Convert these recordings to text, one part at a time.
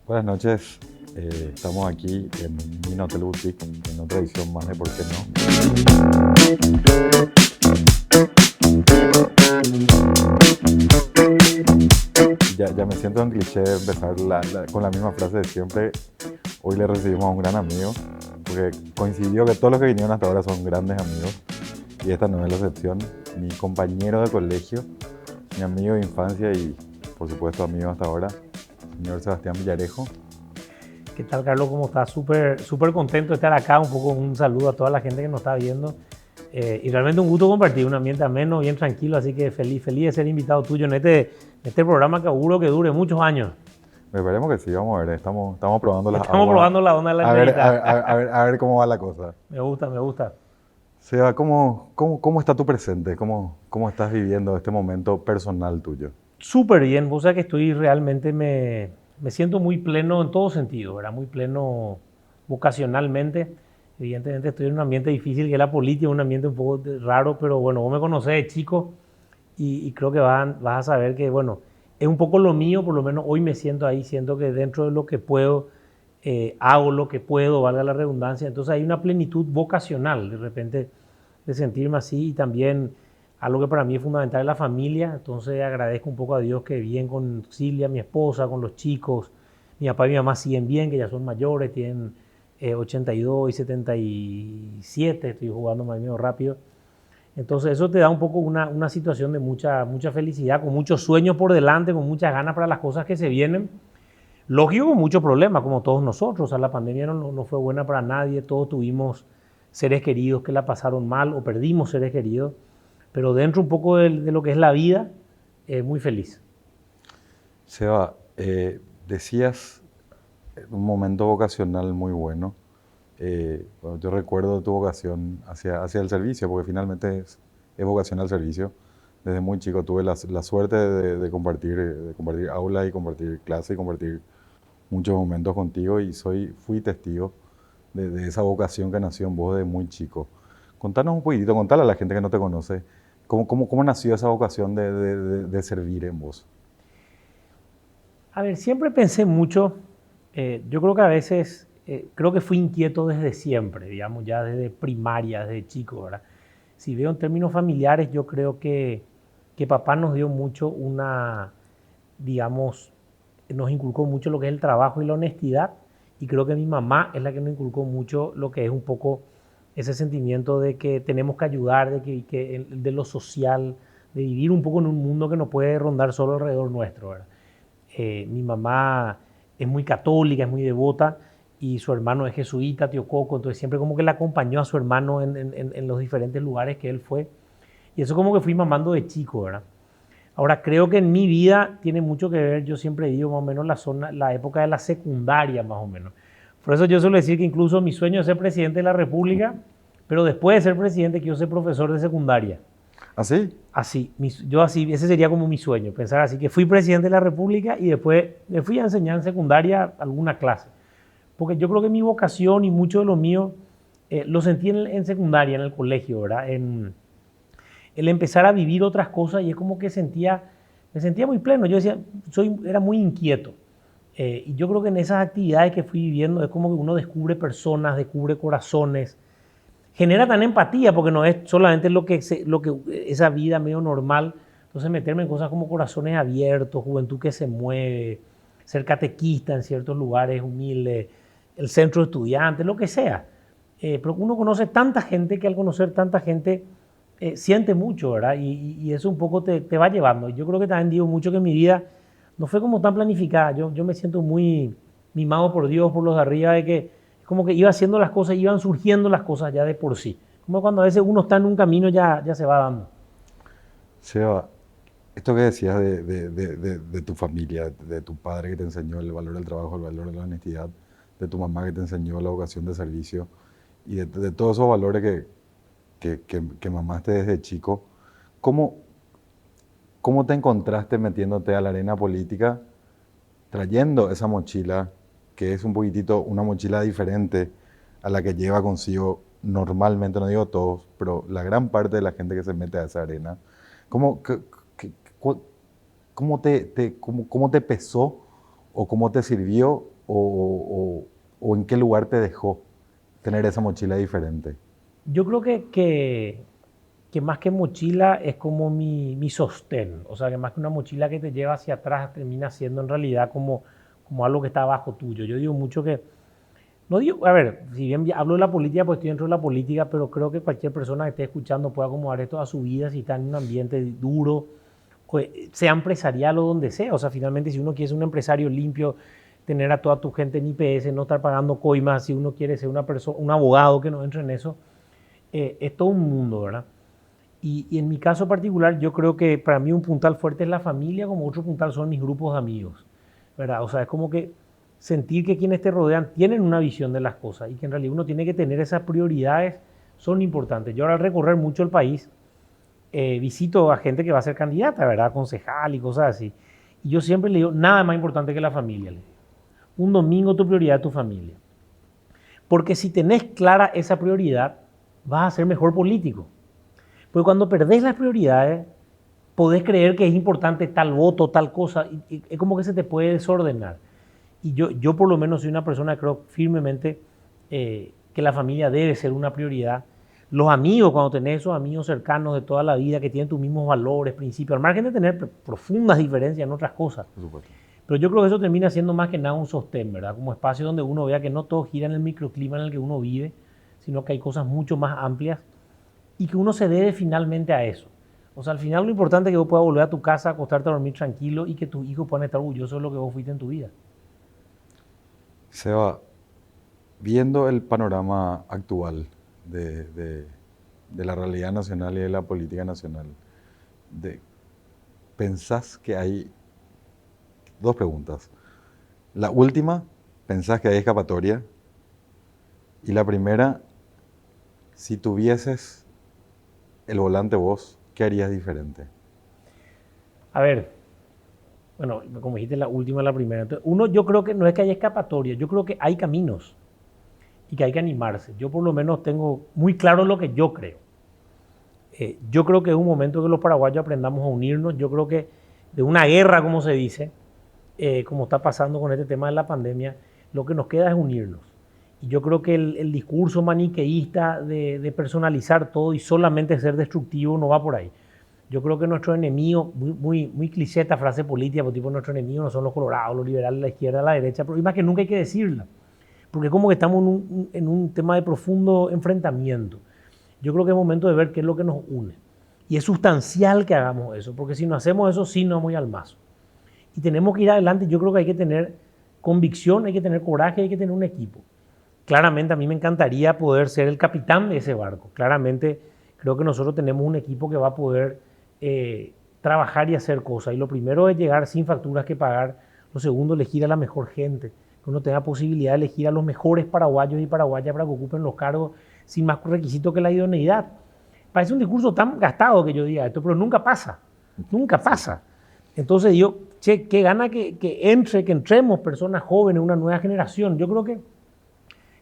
Buenas noches, estamos aquí en Min Hotel Boutique, en otra edición más de ¿Por qué no? Ya me siento en cliché de empezar con la misma frase de siempre. Hoy le recibimos a un gran amigo, porque coincidió que todos los que vinieron hasta ahora son grandes amigos, y esta no es la excepción. Mi compañero de colegio, mi amigo de infancia y por supuesto amigo hasta ahora, señor Sebastián Villarejo. ¿Qué tal, Carlos? ¿Cómo estás? Súper contento de estar acá. Un poco un saludo a toda la gente que nos está viendo. Y realmente un gusto compartir un ambiente ameno, bien tranquilo. Así que feliz de ser invitado tuyo en este programa que auguro que dure muchos años. Esperemos que sí, vamos a ver. Estamos probando las Estamos aguas. probando la onda de la entrevista. A ver cómo va la cosa. Me gusta. Seba, ¿cómo está tu presente? ¿Cómo estás viviendo este momento personal tuyo? Súper bien. Vos sabés que estoy realmente, me siento muy pleno en todo sentido, ¿verdad? Muy pleno vocacionalmente. Evidentemente estoy en un ambiente difícil que es la política, un ambiente un poco raro, pero bueno, vos me conocés de chico y creo que vas a saber que, bueno, es un poco lo mío, por lo menos hoy me siento ahí, siento que dentro de lo que puedo, hago lo que puedo, valga la redundancia. Entonces hay una plenitud vocacional de repente de sentirme así y también algo que para mí es fundamental es la familia. Entonces agradezco un poco a Dios que bien con Silvia, mi esposa, con los chicos. Mi papá y mi mamá siguen bien, que ya son mayores, tienen 82 y 77, estoy jugando más medio rápido. Entonces eso te da un poco una situación de mucha felicidad, con muchos sueños por delante, con muchas ganas para las cosas que se vienen. Lógico, con muchos problemas, como todos nosotros. O sea, la pandemia no fue buena para nadie, todos tuvimos seres queridos que la pasaron mal o perdimos seres queridos, pero dentro un poco de lo que es la vida, muy feliz. Seba, decías un momento vocacional muy bueno. Bueno, yo recuerdo tu vocación hacia el servicio, porque finalmente es vocación al servicio. Desde muy chico tuve la suerte de compartir aula y compartir clase y compartir muchos momentos contigo y fui testigo de esa vocación que nació en vos desde muy chico. Contanos un poquitito, contale a la gente que no te conoce, ¿cómo nació esa vocación de servir en vos? A ver, siempre pensé mucho, yo creo que a veces, creo que fui inquieto desde siempre, digamos, ya desde primaria, desde chico, ¿verdad? Si veo en términos familiares, yo creo que papá nos dio mucho digamos, nos inculcó mucho lo que es el trabajo y la honestidad, y creo que mi mamá es la que nos inculcó mucho lo que es un poco ese sentimiento de que tenemos que ayudar, de lo social, de vivir un poco en un mundo que no puede rondar solo alrededor nuestro, ¿verdad? Mi mamá es muy católica, es muy devota, y su hermano es jesuita, tío Coco, entonces siempre como que le acompañó a su hermano en los diferentes lugares que él fue, y eso como que fui mamando de chico, ¿verdad? Ahora, creo que en mi vida tiene mucho que ver, yo siempre digo más o menos la época de la secundaria, más o menos. Por eso yo suelo decir que incluso mi sueño es ser presidente de la República, pero después de ser presidente quiero ser profesor de secundaria. ¿Así? Así, ese sería como mi sueño, pensar así, que fui presidente de la República y después me fui a enseñar en secundaria alguna clase. Porque yo creo que mi vocación y mucho de lo mío lo sentí en secundaria, en el colegio, ¿verdad? El empezar a vivir otras cosas y es como que me sentía muy pleno. Yo decía, era muy inquieto. Y yo creo que en esas actividades que fui viviendo es como que uno descubre personas, descubre corazones, genera tan empatía porque no es solamente lo que esa vida medio normal. Entonces meterme en cosas como corazones abiertos, juventud que se mueve, ser catequista en ciertos lugares humildes, el centro de estudiantes, lo que sea. Pero uno conoce tanta gente que al conocer tanta gente siente mucho, ¿verdad? Y eso un poco te va llevando. Yo creo que también digo mucho que mi vida no fue como tan planificada. Yo me siento muy mimado por Dios, por los de arriba, de que como que iba haciendo las cosas, iban surgiendo las cosas ya de por sí. Como cuando a veces uno está en un camino ya se va dando. Seba, esto que decías de tu familia, de tu padre que te enseñó el valor del trabajo, el valor de la honestidad, de tu mamá que te enseñó la vocación de servicio y de todos esos valores que mamaste desde chico, ¿cómo, ¿cómo te encontraste metiéndote a la arena política trayendo esa mochila, que es un poquitito una mochila diferente a la que lleva consigo normalmente, no digo todos, pero la gran parte de la gente que se mete a esa arena? ¿Cómo, cómo te pesó o cómo te sirvió o en qué lugar te dejó tener esa mochila diferente? Yo creo que más que mochila es como mi sostén. O sea, que más que una mochila que te lleva hacia atrás, termina siendo en realidad como algo que está abajo tuyo. Yo digo mucho que, no digo, a ver, si bien hablo de la política, pues estoy dentro de la política, pero creo que cualquier persona que esté escuchando puede acomodar esto a su vida si está en un ambiente duro, pues, sea empresarial o donde sea. O sea, finalmente, si uno quiere ser un empresario limpio, tener a toda tu gente en IPS, no estar pagando coimas, si uno quiere ser una persona, un abogado que no entre en eso, es todo un mundo, ¿verdad? Y en mi caso particular, yo creo que para mí un puntal fuerte es la familia, como otro puntal son mis grupos de amigos, ¿verdad? O sea, es como que sentir que quienes te rodean tienen una visión de las cosas y que en realidad uno tiene que tener esas prioridades, son importantes. Yo ahora al recorrer mucho el país, visito a gente que va a ser candidata, ¿verdad? Concejal y cosas así. Y yo siempre le digo, nada más importante que la familia. Le digo. Un domingo tu prioridad es tu familia. Porque si tenés clara esa prioridad, vas a ser mejor político. Porque cuando perdés las prioridades, podés creer que es importante tal voto, tal cosa, y es como que se te puede desordenar. Y yo por lo menos soy una persona que creo firmemente que la familia debe ser una prioridad. Los amigos, cuando tenés esos amigos cercanos de toda la vida que tienen tus mismos valores, principios, al margen de tener profundas diferencias en otras cosas. Por supuesto. Pero yo creo que eso termina siendo más que nada un sostén, ¿verdad? Como espacio donde uno vea que no todo gira en el microclima en el que uno vive, sino que hay cosas mucho más amplias y que uno se debe finalmente a eso. O sea, al final lo importante es que vos puedas volver a tu casa, acostarte a dormir tranquilo y que tus hijos puedan estar orgullosos de lo que vos fuiste en tu vida. Seba, viendo el panorama actual de la realidad nacional y de la política nacional, de, ¿pensás que hay dos preguntas? La última, ¿pensás que hay escapatoria? Y la primera, si tuvieses el volante vos, ¿qué harías diferente? A ver, bueno, como dijiste la última, la primera. Entonces, uno, yo creo que no es que haya escapatoria, yo creo que hay caminos y que hay que animarse. Yo por lo menos tengo muy claro lo que yo creo. Yo creo que es un momento que los paraguayos aprendamos a unirnos. Yo creo que de una guerra, como se dice, como está pasando con este tema de la pandemia, lo que nos queda es unirnos. Y yo creo que el discurso maniqueísta de personalizar todo y solamente ser destructivo no va por ahí. Yo creo que nuestro enemigo, muy cliché esta frase política, porque tipo nuestro enemigo no son los colorados, los liberales, la izquierda, la derecha, pero más que nunca hay que decirla, porque como que estamos en un tema de profundo enfrentamiento. Yo creo que es momento de ver qué es lo que nos une. Y es sustancial que hagamos eso, porque si no hacemos eso, sí nos vamos al mazo. Y tenemos que ir adelante. Yo creo que hay que tener convicción, hay que tener coraje, hay que tener un equipo. Claramente a mí me encantaría poder ser el capitán de ese barco. Claramente creo que nosotros tenemos un equipo que va a poder trabajar y hacer cosas. Y lo primero es llegar sin facturas que pagar. Lo segundo, elegir a la mejor gente. Que uno tenga posibilidad de elegir a los mejores paraguayos y paraguayas para que ocupen los cargos sin más requisito que la idoneidad. Parece un discurso tan gastado que yo diga esto, pero nunca pasa. Nunca pasa. Entonces yo, che, qué gana que entremos personas jóvenes, una nueva generación. Yo creo que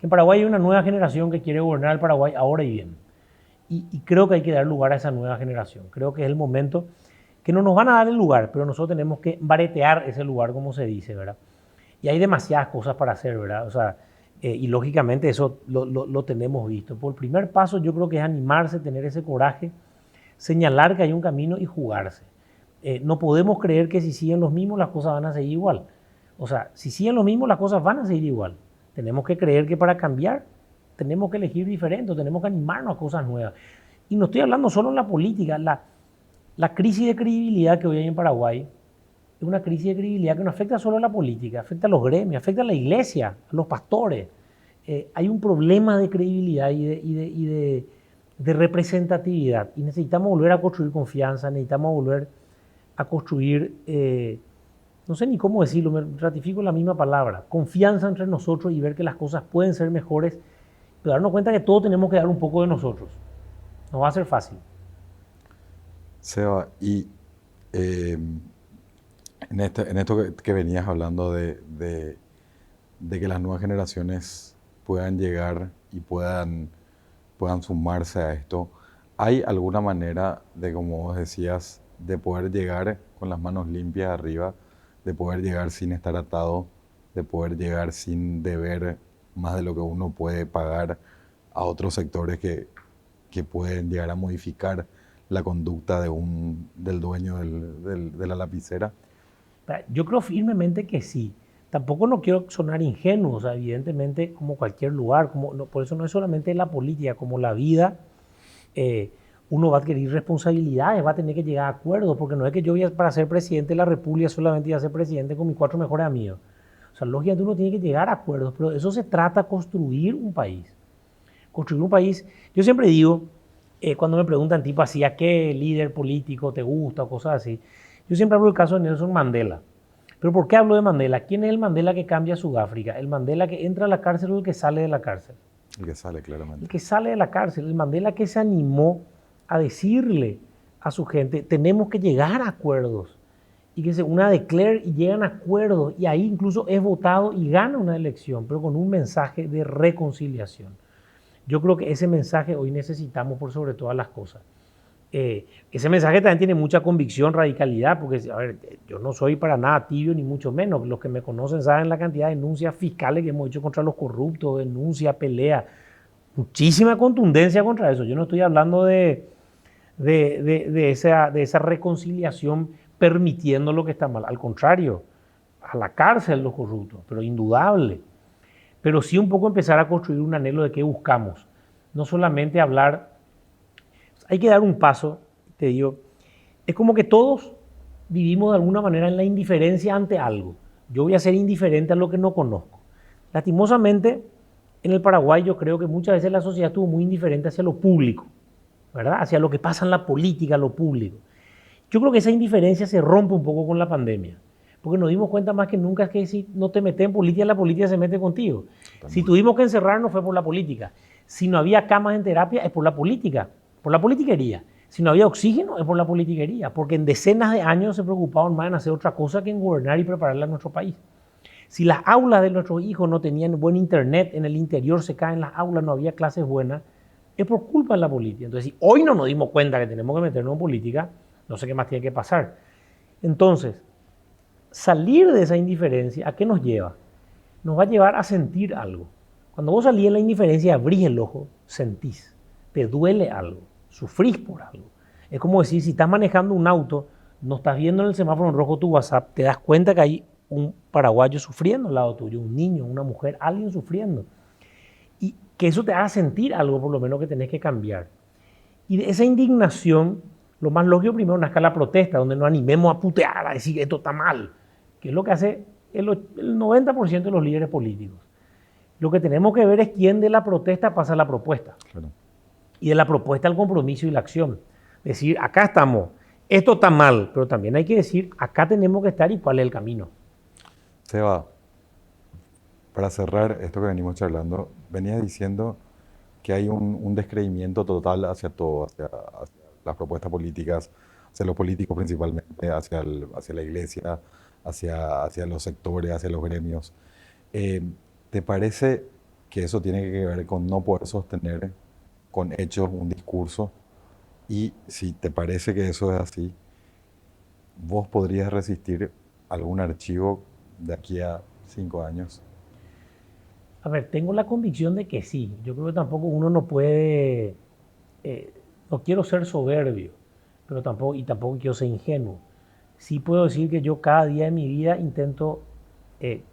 en Paraguay hay una nueva generación que quiere gobernar el Paraguay ahora y bien. Y creo que hay que dar lugar a esa nueva generación. Creo que es el momento que no nos van a dar el lugar, pero nosotros tenemos que baretear ese lugar, como se dice, ¿verdad? Y hay demasiadas cosas para hacer, ¿verdad? O sea, y lógicamente eso lo tenemos visto. Por el primer paso yo creo que es animarse, tener ese coraje, señalar que hay un camino y jugarse. No podemos creer que si siguen los mismos las cosas van a seguir igual. O sea, si siguen los mismos las cosas van a seguir igual. Tenemos que creer que para cambiar tenemos que elegir diferente, tenemos que animarnos a cosas nuevas. Y no estoy hablando solo en la política, la crisis de credibilidad que hoy hay en Paraguay es una crisis de credibilidad que no afecta solo a la política, afecta a los gremios, afecta a la iglesia, a los pastores. Hay un problema de credibilidad y de representatividad y necesitamos volver a construir confianza, necesitamos volver a construir, no sé ni cómo decirlo, me ratifico la misma palabra, confianza entre nosotros y ver que las cosas pueden ser mejores, pero darnos cuenta que todos tenemos que dar un poco de nosotros. No va a ser fácil. Seba, y en esto que venías hablando de que las nuevas generaciones puedan llegar y puedan sumarse a esto, ¿hay alguna manera de, como vos decías, de poder llegar con las manos limpias arriba, de poder llegar sin estar atado de poder llegar sin deber más de lo que uno puede pagar a otros sectores que pueden llegar a modificar la conducta del dueño de la lapicera? Yo creo firmemente que sí. Tampoco no quiero sonar ingenuo, o sea, evidentemente como cualquier lugar, por eso no es solamente la política, como la vida, eh, uno va a adquirir responsabilidades, va a tener que llegar a acuerdos, porque no es que yo voy para ser presidente de la República solamente voy a ser presidente con mis 4 mejores amigos. O sea, lógicamente uno tiene que llegar a acuerdos, pero de eso se trata, construir un país. Construir un país, yo siempre digo, cuando me preguntan tipo así, ¿a qué líder político te gusta o cosas así? Yo siempre hablo del caso de Nelson Mandela. ¿Pero por qué hablo de Mandela? ¿Quién es el Mandela que cambia Sudáfrica? ¿El Mandela que entra a la cárcel o el que sale de la cárcel? El que sale, claramente. El que sale de la cárcel, el Mandela que se animó a decirle a su gente, tenemos que llegar a acuerdos. Y que se una declare y llegan a acuerdos. Y ahí incluso es votado y gana una elección, pero con un mensaje de reconciliación. Yo creo que ese mensaje hoy necesitamos por sobre todas las cosas. Ese mensaje también tiene mucha convicción, radicalidad, porque, a ver, yo no soy para nada tibio, ni mucho menos. Los que me conocen saben la cantidad de denuncias fiscales que hemos hecho contra los corruptos, denuncia, pelea, muchísima contundencia contra eso. Yo no estoy hablando de esa reconciliación permitiendo lo que está mal. Al contrario, a la cárcel los corruptos, pero indudable. Pero sí un poco empezar a construir un anhelo de qué buscamos. No solamente hablar, hay que dar un paso, te digo, es como que todos vivimos de alguna manera en la indiferencia ante algo. Yo voy a ser indiferente a lo que no conozco. Lastimosamente, en el Paraguay yo creo que muchas veces la sociedad estuvo muy indiferente hacia lo público, ¿verdad? Hacia lo que pasa en la política, lo público. Yo creo que esa indiferencia se rompe un poco con la pandemia, porque nos dimos cuenta más que nunca que si no te metes en política, la política se mete contigo. También. Si tuvimos que encerrarnos fue por la política. Si no había camas en terapia es por la política, por la politiquería. Si no había oxígeno es por la politiquería, porque en decenas de años se preocupaban más en hacer otra cosa que en gobernar y prepararle a nuestro país. Si las aulas de nuestros hijos no tenían buen internet, en el interior se caen las aulas, no había clases buenas, es por culpa de la política. Entonces, si hoy no nos dimos cuenta que tenemos que meternos en política, no sé qué más tiene que pasar. Entonces, salir de esa indiferencia, ¿a qué nos lleva? Nos va a llevar a sentir algo. Cuando vos salís en la indiferencia, abrís el ojo, sentís, te duele algo, sufrís por algo. Es como decir, si estás manejando un auto, no estás viendo en el semáforo en rojo tu WhatsApp, te das cuenta que hay un paraguayo sufriendo al lado tuyo, un niño, una mujer, alguien sufriendo. Y que eso te haga sentir algo, por lo menos, que tenés que cambiar. Y de esa indignación, lo más lógico primero nazca la protesta, donde nos animemos a putear, a decir que esto está mal, que es lo que hace el 90% de los líderes políticos. Lo que tenemos que ver es quién de la protesta pasa a la propuesta. Claro. Y de la propuesta al compromiso y la acción. Decir, acá estamos, esto está mal, pero también hay que decir, acá tenemos que estar y cuál es el camino. Seba, para cerrar esto que venimos charlando, venías diciendo que hay un descreimiento total hacia todo, hacia las propuestas políticas, hacia los políticos principalmente, hacia la iglesia, hacia los sectores, hacia los gremios. ¿Te parece que eso tiene que ver con no poder sostener con hechos un discurso? Y si te parece que eso es así, ¿vos podrías resistir algún archivo de aquí a 5 años? A ver, tengo la convicción de que sí. Yo creo que tampoco uno no puede, no quiero ser soberbio, pero tampoco quiero ser ingenuo. Sí puedo decir que yo cada día de mi vida intento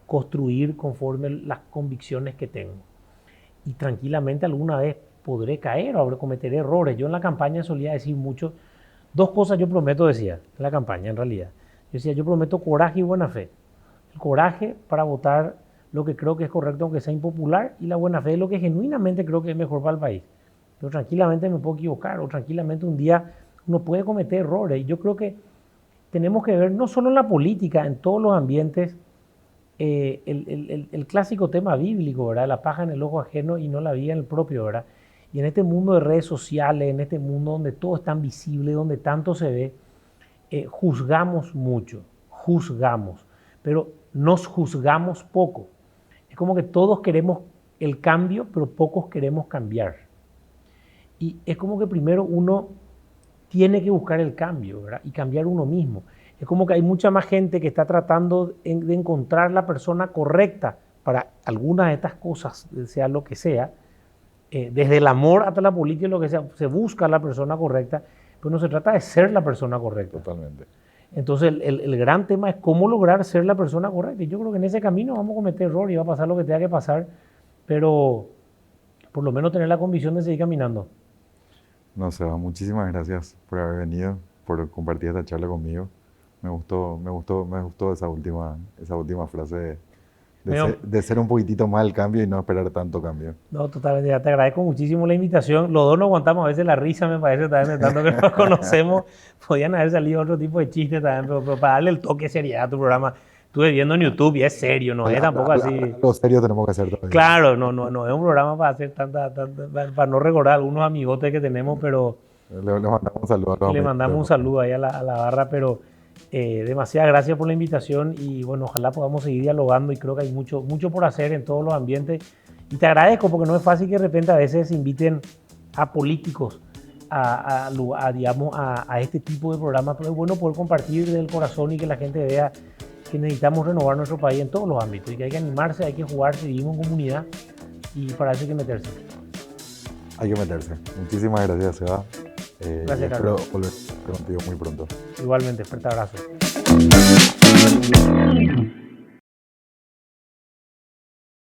construir conforme las convicciones que tengo. Y tranquilamente alguna vez podré caer o cometer errores. Yo en la campaña solía decir mucho, 2 cosas yo prometo, decía, en la campaña en realidad. Yo decía, yo prometo coraje y buena fe. El coraje para votar lo que creo que es correcto aunque sea impopular, y la buena fe es lo que genuinamente creo que es mejor para el país. Pero tranquilamente me puedo equivocar, o tranquilamente un día uno puede cometer errores. Y yo creo que tenemos que ver, no solo en la política, en todos los ambientes, el clásico tema bíblico, ¿verdad? La paja en el ojo ajeno y no la viga en el propio, ¿verdad? Y en este mundo de redes sociales, en este mundo donde todo es tan visible, donde tanto se ve, juzgamos mucho, pero nos juzgamos poco. Es como que todos queremos el cambio, pero pocos queremos cambiar. Y es como que primero uno tiene que buscar el cambio, ¿verdad? Y cambiar uno mismo. es como que hay mucha más gente que está tratando de encontrar la persona correcta para algunas de estas cosas, sea lo que sea, desde el amor hasta la política, lo que sea, se busca la persona correcta, pero no se trata de ser la persona correcta. Totalmente. Entonces el gran tema es cómo lograr ser la persona correcta. Y yo creo que en ese camino vamos a cometer errores y va a pasar lo que tenga que pasar, pero por lo menos tener la convicción de seguir caminando. No, Seba, muchísimas gracias por haber venido, por compartir esta charla conmigo. Me gustó esa última frase de ser un poquitito más el cambio y no esperar tanto cambio. No, totalmente, ya te agradezco muchísimo la invitación. Los dos no aguantamos a veces la risa, me parece, también de tanto que nos conocemos. Podían haber salido otro tipo de chistes también, pero para darle el toque de seriedad a tu programa. Estuve viendo en YouTube y es serio, no es tampoco así. Lo serio tenemos que hacer todavía. Claro, no es un programa para hacer para no recordar algunos amigotes que tenemos, pero Le mandamos un saludo a los le amigos. mandamos un saludo ahí a la barra, pero demasiadas gracias por la invitación y bueno, ojalá podamos seguir dialogando y creo que hay mucho por hacer en todos los ambientes. Y te agradezco porque no es fácil que de repente a veces inviten a políticos digamos, a este tipo de programas, pero es bueno poder compartir del corazón y que la gente vea que necesitamos renovar nuestro país en todos los ámbitos y que hay que animarse, hay que jugarse, vivimos en comunidad y para eso hay que meterse. Hay que meterse. Muchísimas gracias, Seba. Gracias, espero Carlos. volver contigo muy pronto. Igualmente, fuerte abrazo.